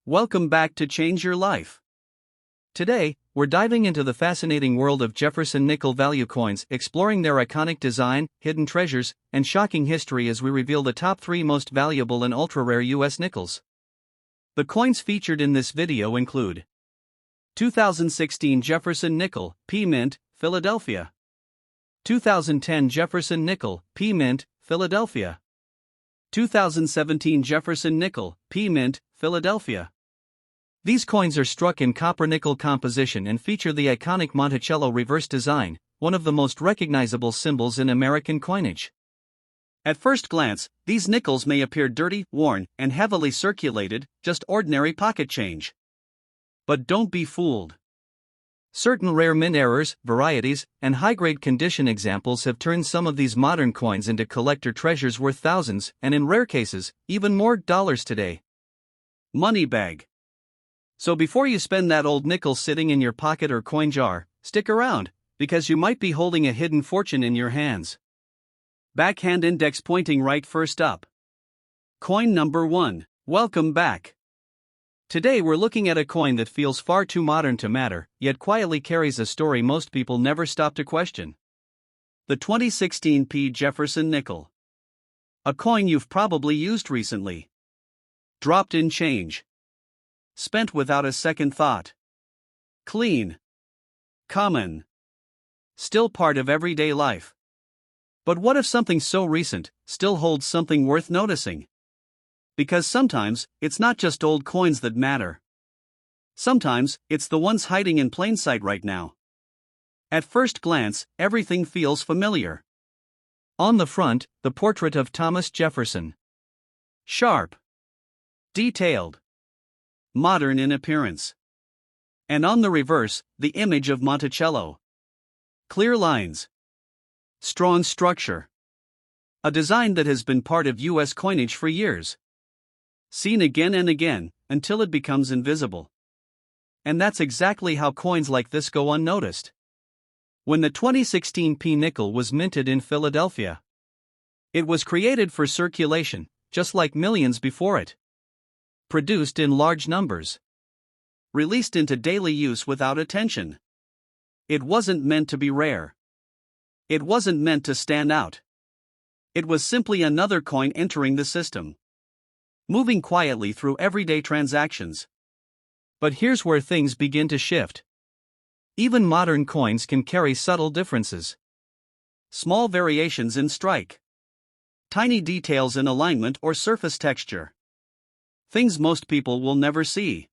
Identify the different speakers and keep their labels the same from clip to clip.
Speaker 1: Welcome back to Change Your Life. Today, we're diving into the fascinating world of Jefferson Nickel value coins, exploring their iconic design, hidden treasures, and shocking history as we reveal the top 3 most valuable and ultra-rare U.S. nickels. The coins featured in this video include 2016 Jefferson Nickel, P Mint, Philadelphia. 2010 Jefferson Nickel, P Mint, Philadelphia. 2017 Jefferson Nickel, P Mint, Philadelphia. These coins are struck in copper-nickel composition and feature the iconic Monticello reverse design, one of the most recognizable symbols in American coinage. At first glance, these nickels may appear dirty, worn, and heavily circulated, just ordinary pocket change. But don't be fooled. Certain rare mint errors, varieties, and high-grade condition examples have turned some of these modern coins into collector treasures worth thousands, and in rare cases, even more dollars today. Money bag. So before you spend that old nickel sitting in your pocket or coin jar, stick around, because you might be holding a hidden fortune in your hands. Backhand index pointing right first up. Coin number 1. Welcome back. Today we're looking at a coin that feels far too modern to matter, yet quietly carries a story most people never stop to question. The 2016 P. Jefferson Nickel. A coin you've probably used recently. Dropped in change. Spent without a second thought. Clean. Common. Still part of everyday life. But what if something so recent still holds something worth noticing? Because sometimes, it's not just old coins that matter. Sometimes, it's the ones hiding in plain sight right now. At first glance, everything feels familiar. On the front, the portrait of Thomas Jefferson. Sharp. Detailed. Modern in appearance. And on the reverse, the image of Monticello. Clear lines. Strong structure. A design that has been part of U.S. coinage for years. Seen again and again, until it becomes invisible. And that's exactly how coins like this go unnoticed. When the 2016 P nickel was minted in Philadelphia, it was created for circulation, just like millions before it. Produced in large numbers. Released into daily use without attention. It wasn't meant to be rare. It wasn't meant to stand out. It was simply another coin entering the system. Moving quietly through everyday transactions. But here's where things begin to shift. Even modern coins can carry subtle differences. Small variations in strike. Tiny details in alignment or surface texture. Things most people will never see.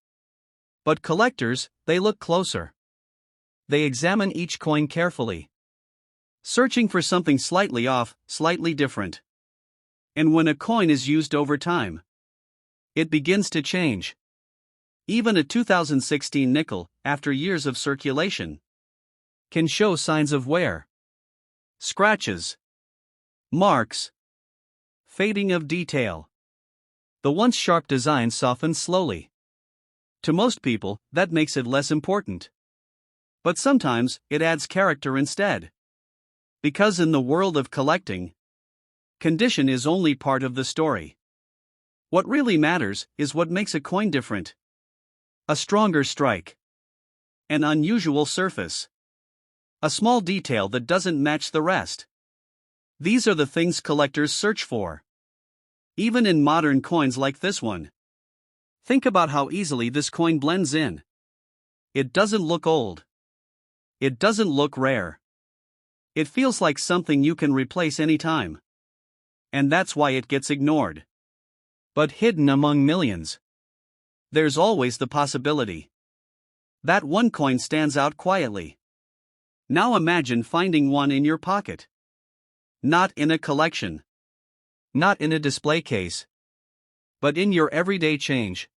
Speaker 1: But collectors, they look closer. They examine each coin carefully. Searching for something slightly off, slightly different. And when a coin is used over time, it begins to change. Even a 2016 nickel, after years of circulation, can show signs of wear. Scratches. Marks. Fading of detail. The once sharp design softens slowly. To most people, that makes it less important. But sometimes, it adds character instead. Because in the world of collecting, condition is only part of the story. What really matters is what makes a coin different. A stronger strike. An unusual surface. A small detail that doesn't match the rest. These are the things collectors search for. Even in modern coins like this one. Think about how easily this coin blends in. It doesn't look old. It doesn't look rare. It feels like something you can replace anytime. And that's why it gets ignored. But hidden among millions, there's always the possibility that one coin stands out quietly. Now imagine finding one in your pocket. Not in a collection. Not in a display case. But in your everyday change.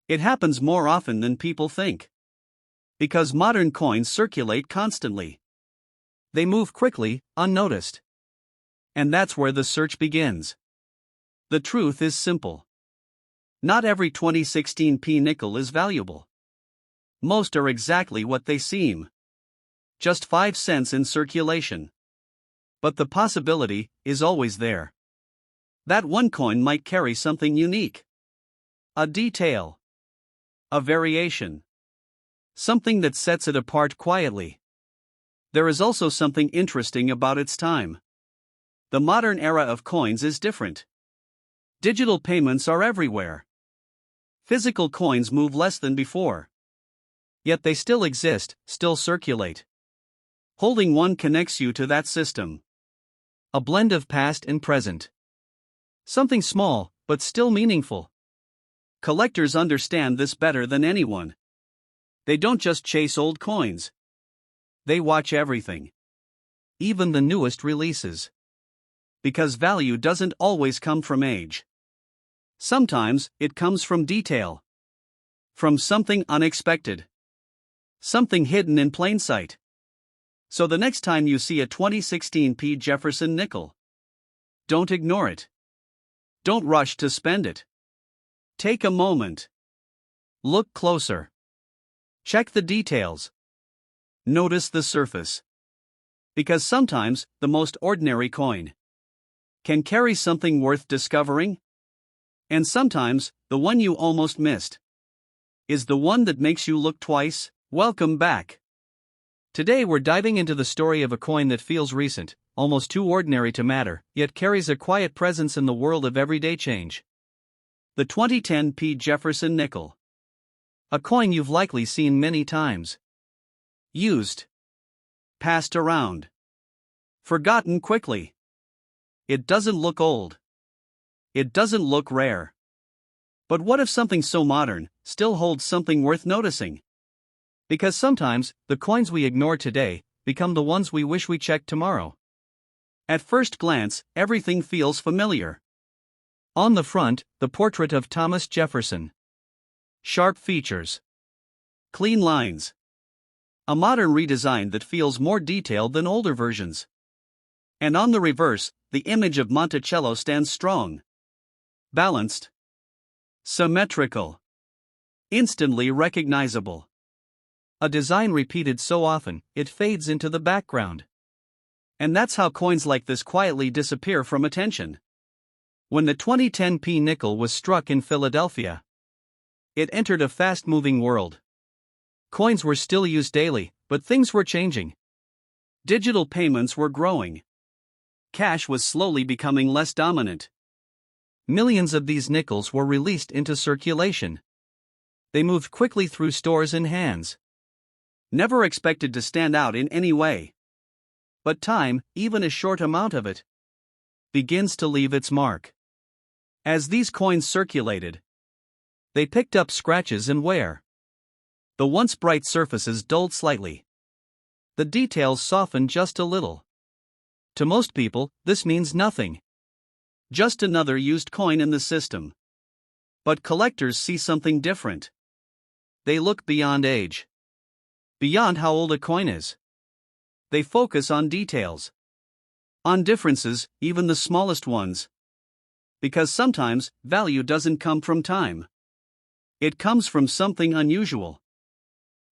Speaker 1: It happens more often than people think. Because modern coins circulate constantly. They move quickly, unnoticed. And that's where the search begins. The truth is simple. Not every 2016 P nickel is valuable. Most are exactly what they seem. Just 5 cents in circulation. But the possibility is always there. That one coin might carry something unique. A detail. A variation. Something that sets it apart quietly. There is also something interesting about its time. The modern era of coins is different. Digital payments are everywhere. Physical coins move less than before. Yet they still exist, still circulate. Holding one connects you to that system. A blend of past and present. Something small, but still meaningful. Collectors understand this better than anyone. They don't just chase old coins. They watch everything. Even the newest releases. Because value doesn't always come from age. Sometimes, it comes from detail. From something unexpected. Something hidden in plain sight. So the next time you see a 2016 Jefferson Nickel, don't ignore it. Don't rush to spend it. Take a moment. Look closer. Check the details. Notice the surface. Because sometimes, the most ordinary coin can carry something worth discovering. And sometimes, the one you almost missed is the one that makes you look twice. Welcome back. Today we're diving into the story of a coin that feels recent, almost too ordinary to matter, yet carries a quiet presence in the world of everyday change. The 2010 Jefferson Nickel. A coin you've likely seen many times. Used. Passed around. Forgotten quickly. It doesn't look old. It doesn't look rare. But what if something so modern still holds something worth noticing? Because sometimes, the coins we ignore today become the ones we wish we checked tomorrow. At first glance, everything feels familiar. On the front, the portrait of Thomas Jefferson. Sharp features. Clean lines. A modern redesign that feels more detailed than older versions. And on the reverse, the image of Monticello stands strong. Balanced. Symmetrical. Instantly recognizable. A design repeated so often, it fades into the background. And that's how coins like this quietly disappear from attention. When the 2010 nickel was struck in Philadelphia, it entered a fast-moving world. Coins were still used daily, but things were changing. Digital payments were growing. Cash was slowly becoming less dominant. Millions of these nickels were released into circulation. They moved quickly through stores and hands. Never expected to stand out in any way. But time, even a short amount of it, begins to leave its mark. As these coins circulated, they picked up scratches and wear. The once bright surfaces dulled slightly. The details softened just a little. To most people, this means nothing. Just another used coin in the system. But collectors see something different. They look beyond age. Beyond how old a coin is. They focus on details. On differences, even the smallest ones. Because sometimes, value doesn't come from time. It comes from something unusual.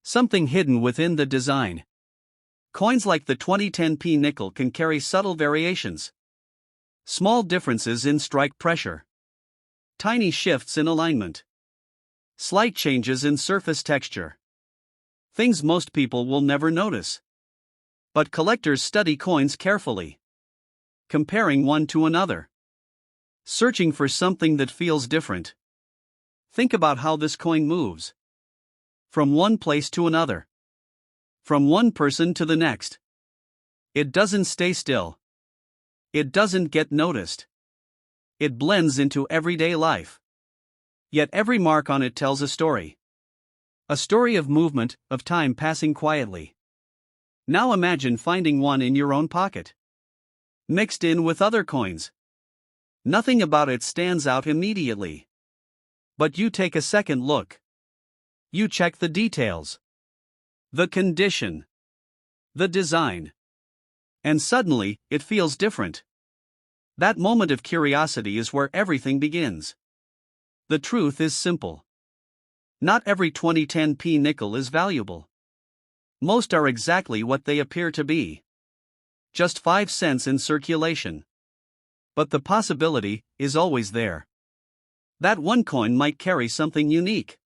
Speaker 1: Something hidden within the design. Coins like the 2010 nickel can carry subtle variations. Small differences in strike pressure. Tiny shifts in alignment. Slight changes in surface texture. Things most people will never notice. But collectors study coins carefully. Comparing one to another. Searching for something that feels different. Think about how this coin moves. From one place to another. From one person to the next. It doesn't stay still. It doesn't get noticed. It blends into everyday life. Yet every mark on it tells a story. A story of movement, of time passing quietly. Now imagine finding one in your own pocket. Mixed in with other coins. Nothing about it stands out immediately. But you take a second look. You check the details. The condition. The design. And suddenly, it feels different. That moment of curiosity is where everything begins. The truth is simple. Not every 2010 nickel is valuable. Most are exactly what they appear to be. Just 5 cents in circulation. But the possibility is always there. That one coin might carry something unique.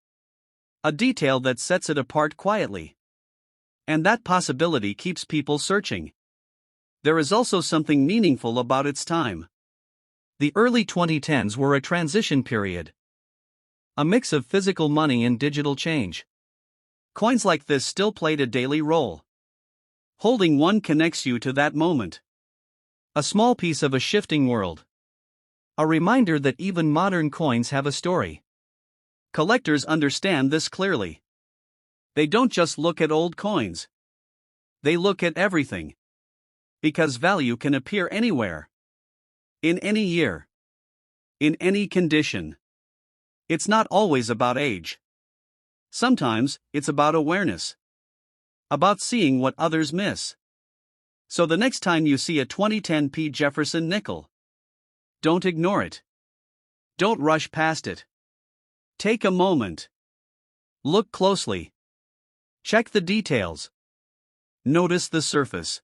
Speaker 1: A detail that sets it apart quietly. And that possibility keeps people searching. There is also something meaningful about its time. The early 2010s were a transition period. A mix of physical money and digital change. Coins like this still played a daily role. Holding one connects you to that moment. A small piece of a shifting world. A reminder that even modern coins have a story. Collectors understand this clearly. They don't just look at old coins. They look at everything. Because value can appear anywhere. In any year. In any condition. It's not always about age. Sometimes, it's about awareness. About seeing what others miss. So the next time you see a 2010p Jefferson Nickel, don't ignore it. Don't rush past it. Take a moment. Look closely. Check the details. Notice the surface.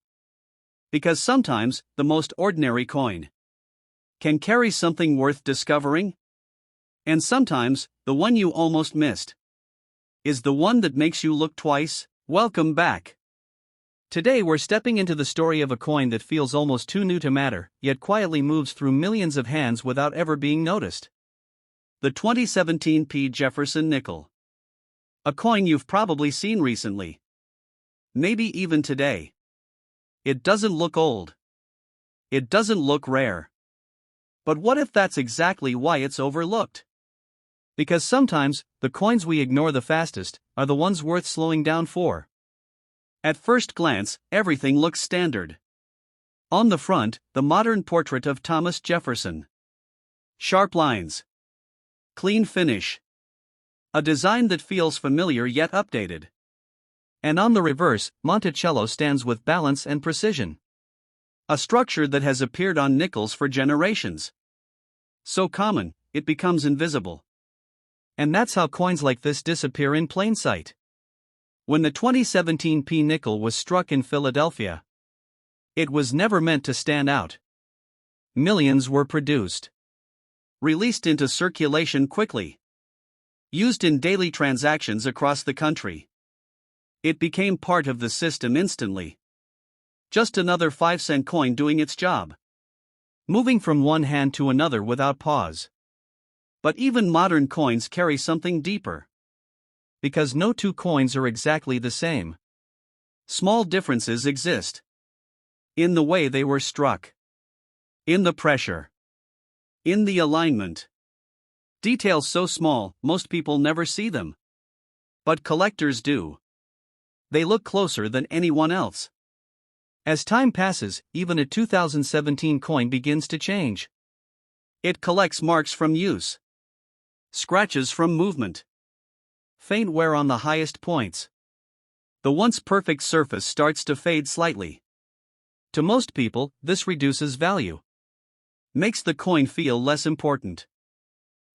Speaker 1: Because sometimes, the most ordinary coin can carry something worth discovering. And sometimes, the one you almost missed is the one that makes you look twice. Welcome back. Today we're stepping into the story of a coin that feels almost too new to matter, yet quietly moves through millions of hands without ever being noticed. The 2017p Jefferson Nickel. A coin you've probably seen recently. Maybe even today. It doesn't look old. It doesn't look rare. But what if that's exactly why it's overlooked? Because sometimes, the coins we ignore the fastest are the ones worth slowing down for. At first glance, everything looks standard. On the front, the modern portrait of Thomas Jefferson. Sharp lines. Clean finish. A design that feels familiar yet updated. And on the reverse, Monticello stands with balance and precision. A structure that has appeared on nickels for generations. So common, it becomes invisible. And that's how coins like this disappear in plain sight. When the 2017p nickel was struck in Philadelphia, it was never meant to stand out. Millions were produced. Released into circulation quickly. Used in daily transactions across the country. It became part of the system instantly. Just another 5-cent coin doing its job. Moving from one hand to another without pause. But even modern coins carry something deeper. Because no two coins are exactly the same. Small differences exist. In the way they were struck. In the pressure. In the alignment. Details so small, most people never see them. But collectors do. They look closer than anyone else. As time passes, even a 2017 coin begins to change. It collects marks from use. Scratches from movement. Faint wear on the highest points. The once perfect surface starts to fade slightly. To most people, this reduces value. Makes the coin feel less important.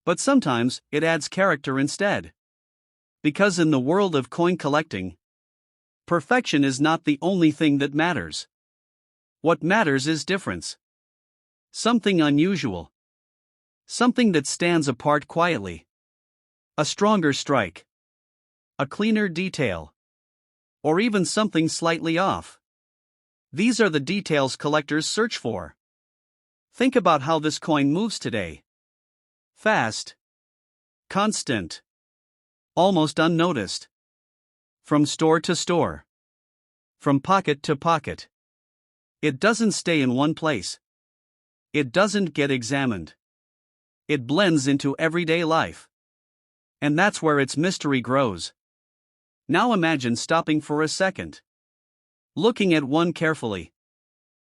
Speaker 1: But sometimes, it adds character instead. Because in the world of coin collecting, perfection is not the only thing that matters. What matters is difference. Something unusual. Something that stands apart quietly. A stronger strike. A cleaner detail. Or even something slightly off. These are the details collectors search for. Think about how this coin moves today. Fast. Constant. Almost unnoticed. From store to store. From pocket to pocket. It doesn't stay in one place. It doesn't get examined. It blends into everyday life. And that's where its mystery grows. Now imagine stopping for a second. Looking at one carefully.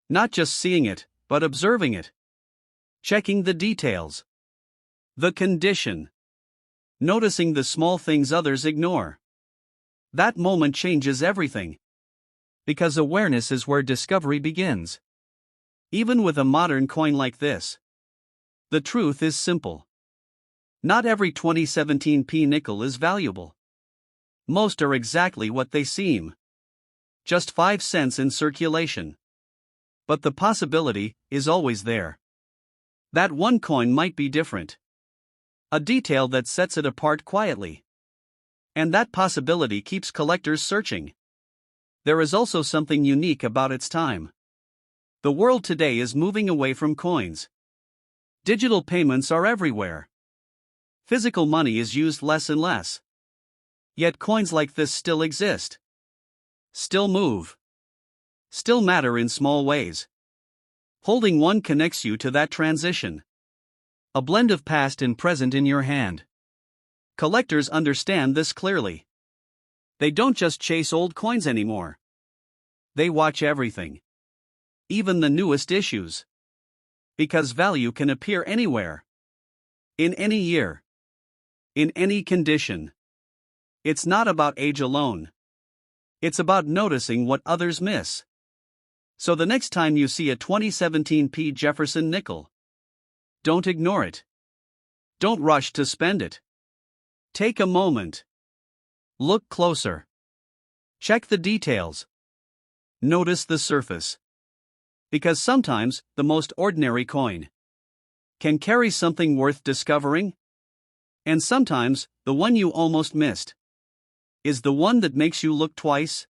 Speaker 1: Not just seeing it, but observing it. Checking the details. The condition. Noticing the small things others ignore. That moment changes everything. Because awareness is where discovery begins. Even with a modern coin like this. The truth is simple. Not every 2017p nickel is valuable. Most are exactly what they seem. Just 5 cents in circulation. But the possibility is always there. That one coin might be different. A detail that sets it apart quietly. And that possibility keeps collectors searching. There is also something unique about its time. The world today is moving away from coins. Digital payments are everywhere. Physical money is used less and less. Yet coins like this still exist. Still move. Still matter in small ways. Holding one connects you to that transition. A blend of past and present in your hand. Collectors understand this clearly. They don't just chase old coins anymore. They watch everything. Even the newest issues. Because value can appear anywhere. In any year. In any condition. It's not about age alone. It's about noticing what others miss. So the next time you see a 2017 Jefferson Nickel, don't ignore it. Don't rush to spend it. Take a moment. Look closer. Check the details. Notice the surface. Because sometimes, the most ordinary coin can carry something worth discovering. And sometimes, the one you almost missed is the one that makes you look twice.